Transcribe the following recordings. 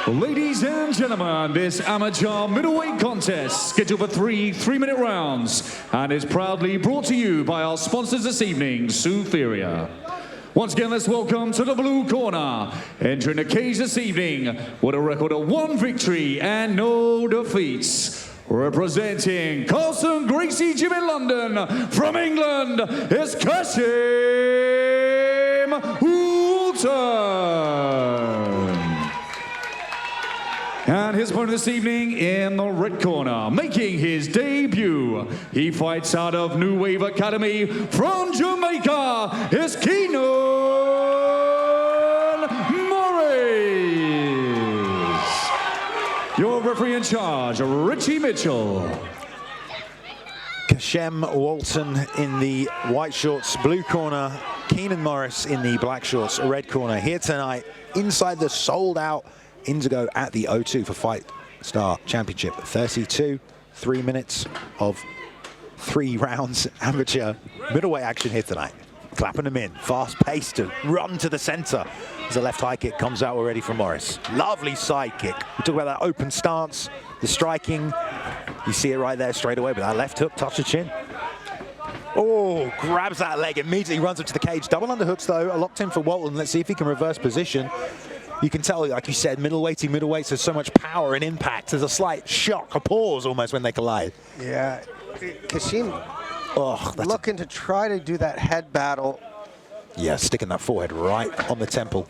Ladies and gentlemen, this amateur middleweight contest scheduled for three-minute rounds and is proudly brought to you by our sponsors this evening, 𝗙𝗛𝗡𝗏. Once again, let's welcome to the blue corner, entering the cage this evening with a record of 1 victory and no defeats. Representing Carlson Gracie Gym in London, from England, is Kasheme Walton. And his opponent this evening in the red corner, making his debut. He fights out of New Wave Academy from Jamaica, is Keanan. Your referee in charge, Richie Mitchell. Kasheme Walton in the white shorts, blue corner. Keanan Morris in the black shorts, red corner. Here tonight, inside the sold-out Indigo at the O2 for FIGHTSTAR Championship. 32, 3 minutes of 3 rounds amateur middleweight action here tonight. Clapping them in, fast-paced to run to the center. As a left high kick comes out already from Morris. Lovely side kick. We talk about that open stance, the striking. You see it right there straight away, but that left hook touched the chin. Oh, grabs that leg, immediately runs up to the cage. Double underhooks though, are locked in for Walton. Let's see if he can reverse position. You can tell, like you said, middleweights, there's so much power and impact. There's a slight shock, a pause almost when they collide. Yeah, Kasheme looking to try to do that head battle. Yeah, sticking that forehead right on the temple.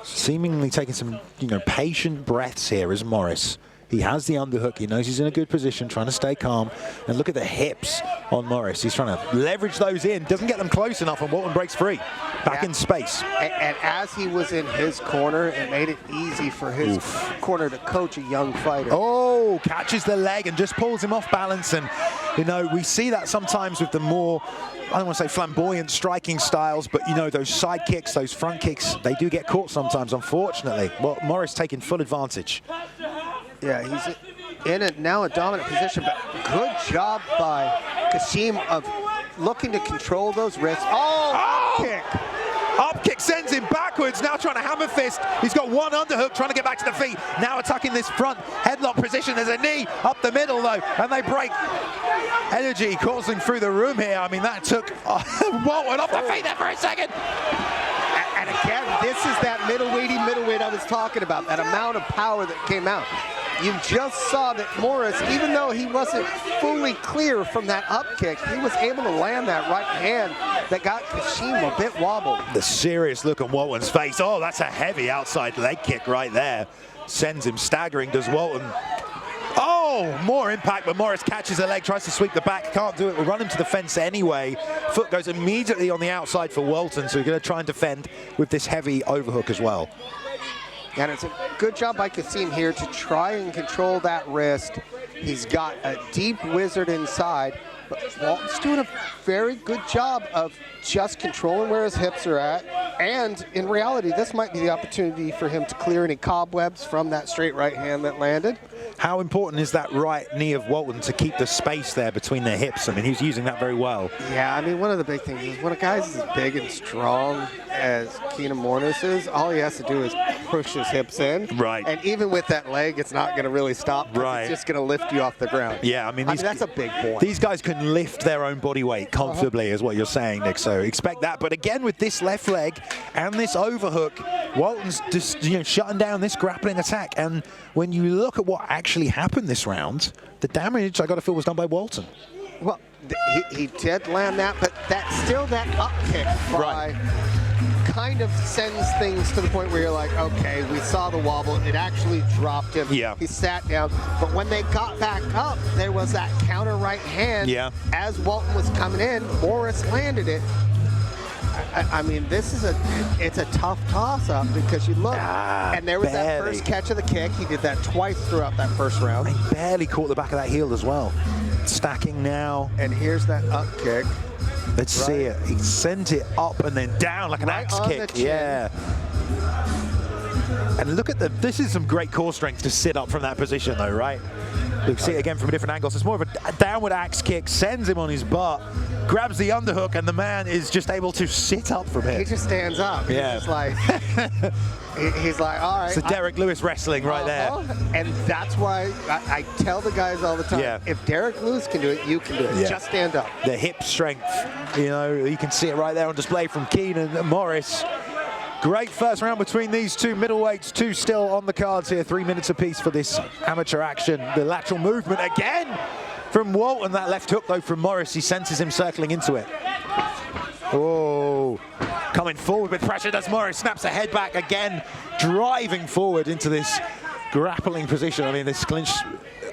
Seemingly taking some, patient breaths here is Morris. He has the underhook. He knows he's in a good position, trying to stay calm. And look at the hips on Morris. He's trying to leverage those in. Doesn't get them close enough, and Walton breaks free. Back in space. And as he was in his corner, it made it easy for his corner to coach a young fighter. Oh, catches the leg and just pulls him off balance. And, we see that sometimes with the more, I don't want to say flamboyant striking styles, but, those side kicks, those front kicks, they do get caught sometimes, unfortunately. Well, Morris taking full advantage. Yeah, he's in now a dominant position, but good job by Kasheme of looking to control those wrists. Oh, up kick. Up kick sends him backwards, now trying to hammer fist. He's got one underhook, trying to get back to the feet. Now attacking this front headlock position. There's a knee up the middle though, and they break. Energy coursing through the room here. I mean, that took Walton off the feet there for a second. And again, this is that middleweight I was talking about, that amount of power that came out. You just saw that Morris, even though he wasn't fully clear from that up kick, he was able to land that right hand that got Kasheme a bit wobbled. The serious look on Walton's face. Oh, that's a heavy outside leg kick right there. Sends him staggering, does Walton. Oh, more impact, but Morris catches the leg, tries to sweep the back, can't do it. We'll run him to the fence anyway. Foot goes immediately on the outside for Walton, so we're going to try and defend with this heavy overhook as well. And it's a good job by Kasheme here to try and control that wrist. He's got a deep wizard inside, but Walton's doing a very good job of just controlling where his hips are at. And in reality, this might be the opportunity for him to clear any cobwebs from that straight right hand that landed. How important is that right knee of Walton to keep the space there between the hips? I mean, he's using that very well. Yeah, I mean, one of the big things is when a guy's as big and strong as Keanan Morris is, all he has to do is push his hips in. Right. And even with that leg, it's not going to really stop. Right. It's just going to lift you off the ground. Yeah, I mean, that's a big point. These guys can lift their own body weight comfortably, is what you're saying, Nick. So expect that. But again, with this left leg and this overhook, Walton's just shutting down this grappling attack. And when you look at what actually happened this round, the damage I got to feel was done by Walton. Well, he did land that, but still that up kick kind of sends things to the point where you're like, okay, we saw the wobble. It actually dropped him. Yeah. He sat down. But when they got back up, there was that counter right hand. Yeah. As Walton was coming in, Morris landed it. I mean, it's a tough toss-up because you look, and there was that first catch of the kick. He did that twice throughout that first round. He barely caught the back of that heel as well. Stacking now. And here's that up kick. Let's see it. He sent it up and then down like an axe kick. Yeah. And look at this is some great core strength to sit up from that position though, right? You see it again from a different angle. So it's more of a downward axe kick, sends him on his butt. grabs the underhook, and the man is just able to sit up from He it. just stands up. Yeah. He's just like, he's like, all right. It's a Derek Lewis wrestling right there. And that's why I tell the guys all the time, Yeah. if Derek Lewis can do it, you can do it. Yeah. Just stand up. The hip strength, you know, you can see it right there on display from Keanan Morris. Great first round between these two middleweights, two still on the cards here, 3 minutes apiece for this amateur action. The lateral movement again from Walton, that left hook though from Morris, he senses him circling into it. Oh, coming forward with pressure, does Morris, snaps the head back again, driving forward into this grappling position. I mean, this clinch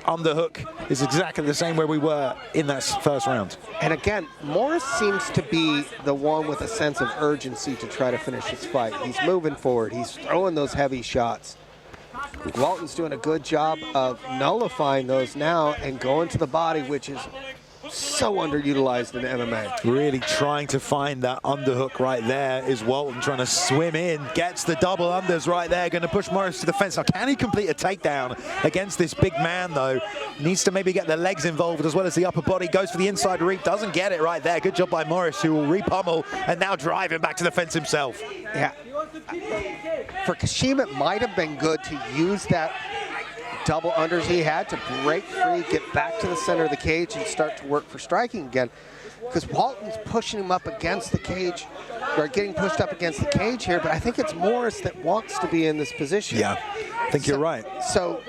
underhook is exactly the same where we were in that first round. And again, Morris seems to be the one with a sense of urgency to try to finish this fight. He's moving forward. He's throwing those heavy shots. Walton's doing a good job of nullifying those now and going to the body, which is so underutilized in MMA. Really trying to find that underhook right there is Walton, trying to swim in, gets the double unders right there, going to push Morris to the fence. Now, can he complete a takedown against this big man, though? Needs to maybe get the legs involved as well as the upper body. Goes for the inside reap, doesn't get it right there. Good job by Morris, who will re-pummel and now drive him back to the fence himself. Yeah. For Kasheme, it might have been good to use that double unders he had to break free, get back to the center of the cage, and start to work for striking again. Because Walton's pushing him up against the cage, or getting pushed up against the cage here, but I think it's Morris that wants to be in this position. Yeah, I think you're right. So,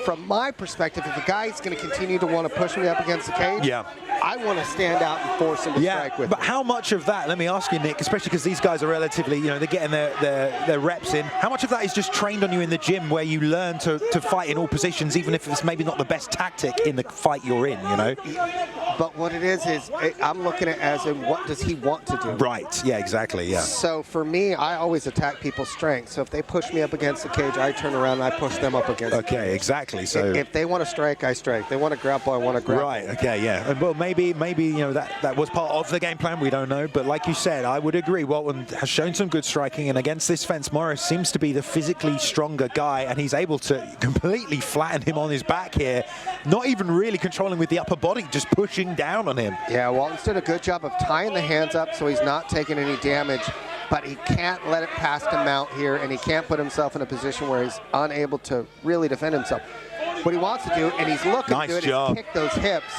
from my perspective, if a guy's going to continue to want to push me up against the cage, yeah, I want to stand out and force him to strike with but me. how much of that, let me ask you, Nick, especially because these guys are relatively, you know, they're getting their reps in, how much of that is just trained on you in the gym where you learn to fight in all positions, even if it's maybe not the best tactic in the fight you're in, you know? But what it is I'm looking at it as in what does he want to do? Right, yeah, exactly, yeah. So for me, I always attack people's strengths. So if they push me up against the cage, I turn around and I push them up against the cage. Okay, exactly. So if they want to strike, I strike. They want to grapple, I want to grapple. Right, okay, yeah. And well, maybe you know, that was part of the game plan, we don't know. But like you said, I would agree, Walton has shown some good striking, and against this fence, Morris seems to be the physically stronger guy, and he's able to completely flatten him on his back here. Not even really controlling with the upper body, just pushing down on him. Yeah, Walton's did a good job of tying the hands up so he's not taking any damage, but he can't let it pass to mount here, and he can't put himself in a position where he's unable to really defend himself. What he wants to do, and he's looking to do it, is kick those hips.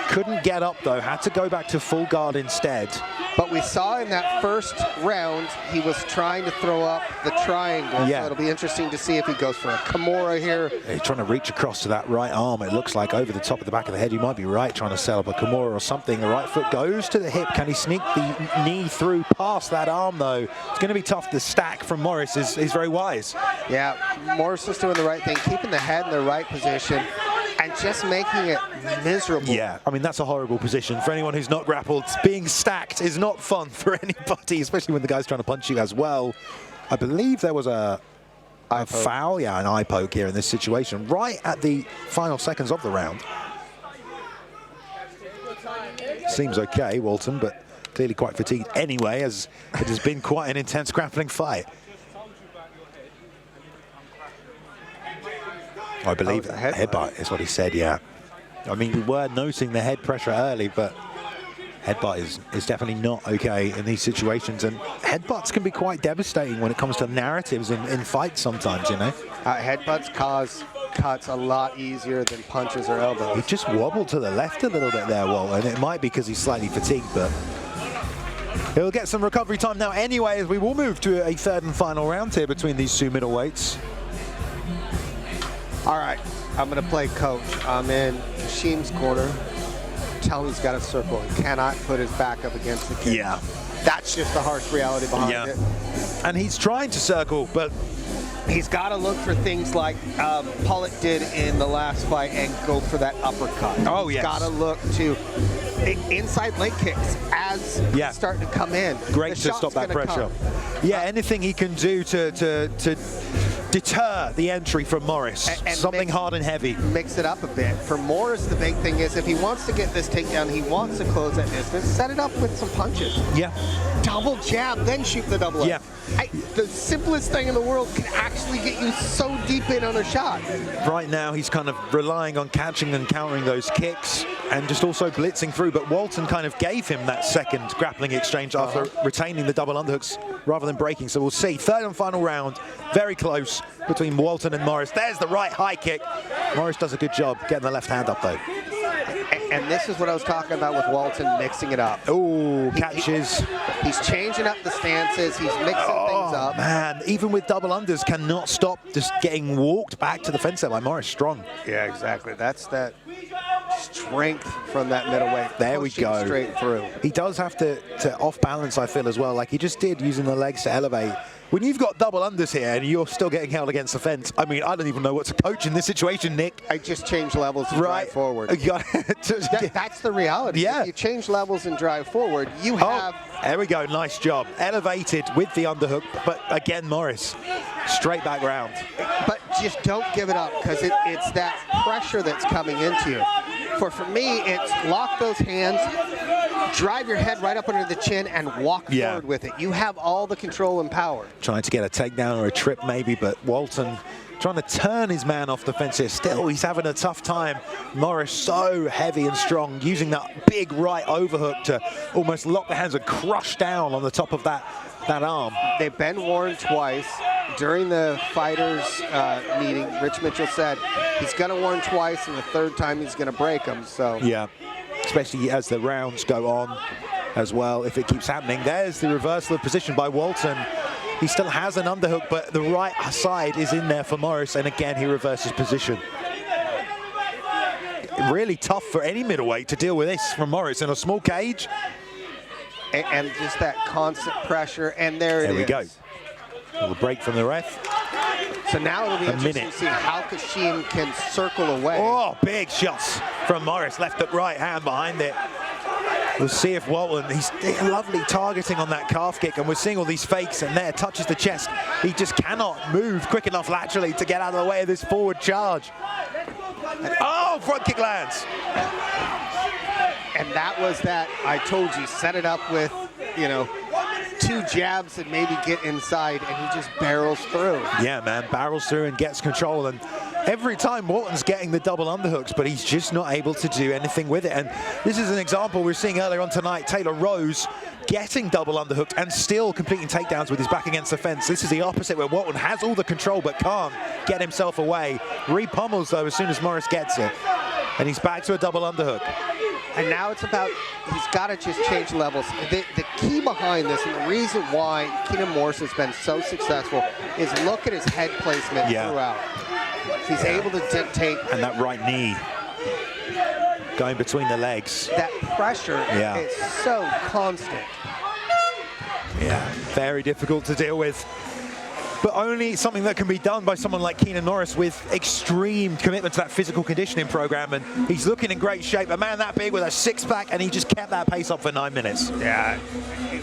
Couldn't get up though, had to go back to full guard instead. But we saw in that first round, he was trying to throw up the triangle. Yeah. So it'll be interesting to see if he goes for a Kimura here. He's trying to reach across to that right arm. It looks like over the top of the back of the head. You might be right, trying to set up a Kimura or something. The right foot goes to the hip. Can he sneak the knee through past that arm though? It's going to be tough. The stack from Morris is very wise. Yeah, Morris is doing the right thing, keeping the head in the right position and just making it miserable. Yeah, I mean, that's a horrible position. For anyone who's not grappled, being stacked is not fun for anybody, especially when the guy's trying to punch you as well. I believe there was a foul, yeah, an eye poke here in this situation, right at the final seconds of the round. Seems okay, Walton, but clearly quite fatigued anyway, as it has been quite an intense grappling fight. I believe headbutt is what he said, yeah. I mean, we were noticing the head pressure early, but headbutt is definitely not okay in these situations. And headbutts can be quite devastating when it comes to narratives in fights sometimes, you know? Headbutts cause cuts a lot easier than punches or elbows. He just wobbled to the left a little bit there, Walton. It might be because he's slightly fatigued, but he'll get some recovery time now anyway, as we will move to a third and final round here between these two middleweights. All right, I'm going to play coach. I'm in Kasheme's corner. Tell him he's got a circle and cannot put his back up against the cage. Yeah. That's just the harsh reality behind it. And he's trying to circle, but he's got to look for things like Pollock did in the last fight and go for that uppercut. Oh, yes. He's got to look to inside leg kicks as starting to come in. Great to stop that pressure. Yeah, anything he can do to deter the entry from Morris. And something hard and heavy. Mix it up a bit. For Morris, the big thing is if he wants to get this takedown, he wants to close that distance, set it up with some punches. Yeah. Double jab, then shoot the double up. Yeah. The simplest thing in the world can actually get you so deep in on a shot. Right now, he's kind of relying on catching and countering those kicks. and just also blitzing through, but Walton kind of gave him that second grappling exchange after retaining the double underhooks rather than breaking. So we'll see. Third and final round, very close between Walton and Morris. There's the right high kick. Morris does a good job getting the left hand up though. And this is what I was talking about with Walton mixing it up. Oh, catches. He's changing up the stances. He's mixing things up. Man, even with double unders, cannot stop just getting walked back to the fence there by Morris. Strong. Yeah, exactly. That's that strength from that middleweight. There we go. Straight through. He does have to off balance, I feel, as well, like he just did, using the legs to elevate. When you've got double unders here and you're still getting held against the fence, I mean, I don't even know what to coach in this situation, Nick. I just changed levels and drive forward. That's the reality. Yeah. If you change levels and drive forward, you have... There we go, nice job. Elevated with the underhook, but again, Morris, straight back round. But just don't give it up, because it's that pressure that's coming into you. For me, it's lock those hands, drive your head right up under the chin, and walk forward with it. You have all the control and power. Trying to get a takedown or a trip maybe, but Walton trying to turn his man off the fence here. Still, he's having a tough time. Morris so heavy and strong, using that big right overhook to almost lock the hands and crush down on the top of that arm. They've been warned twice. During the fighters meeting, Rich Mitchell said he's going to warn twice, and the third time he's going to break them. So yeah, especially as the rounds go on as well, if it keeps happening. There's the reversal of position by Walton. He still has an underhook, but the right side is in there for Morris, and again, he reverses position. Really tough for any middleweight to deal with this from Morris in a small cage. And just that constant pressure, and there we go. A little break from the ref. So now it'll be interesting to see how Kasheme can circle away. Oh, big shots from Morris, left up right hand behind it. We'll see if Walton, he's lovely targeting on that calf kick, and we're seeing all these fakes, and there, touches the chest. He just cannot move quick enough laterally to get out of the way of this forward charge. Oh, front kick lands. And that was that, I told you, set it up with, you know, 2 jabs and maybe get inside, and he just barrels through. Yeah, man, barrels through and gets control. And every time Walton's getting the double underhooks, but he's just not able to do anything with it. And this is an example we're seeing earlier on tonight. Taylor Rose getting double underhooked and still completing takedowns with his back against the fence. This is the opposite, where Walton has all the control but can't get himself away. Re-pummels, though, as soon as Morris gets it. And he's back to a double underhook. And now it's about, he's got to just change levels. The key behind this, and the reason why Keanan Morris has been so successful, is look at his head placement throughout. He's able to dictate. And that right knee going between the legs. That pressure is so constant. Yeah, very difficult to deal with. But only something that can be done by someone like Keanan Morris with extreme commitment to that physical conditioning program. And he's looking in great shape. A man that big with a six-pack, and he just kept that pace up for 9 minutes. Yeah.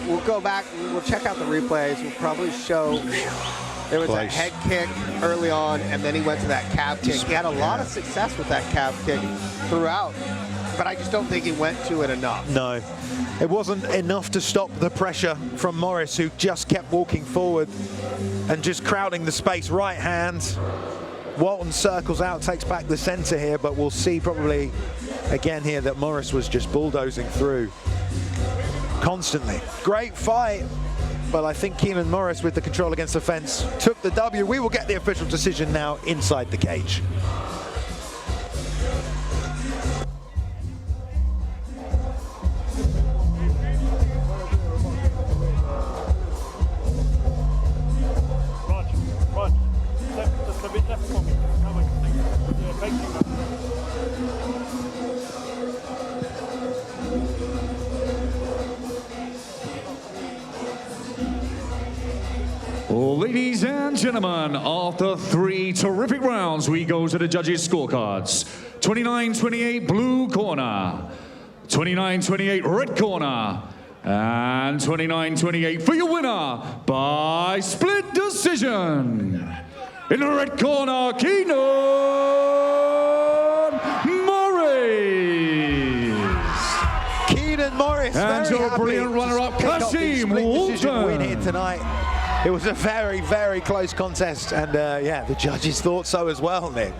We'll go back, we'll check out the replays. We'll probably show there was a head kick early on, and then he went to that calf kick. He had a lot of success with that calf kick throughout, but I just don't think he went to it enough. No. It wasn't enough to stop the pressure from Morris, who just kept walking forward and just crowding the space. Right hand. Walton circles out, takes back the center here, but we'll see probably again here that Morris was just bulldozing through constantly. Great fight, but I think Keanan Morris, with the control against the fence, took the W. We will get the official decision now inside the cage. Ladies and gentlemen, after 3 terrific rounds, we go to the judges' scorecards. 29-28 blue corner, 29-28 red corner, and 29-28 for your winner by split decision. In the red corner, Keanan Morris. Keanan Morris, and your brilliant runner-up, Kasheme Walton. Win here tonight. It was a very, very close contest, and yeah, the judges thought so as well, Nick.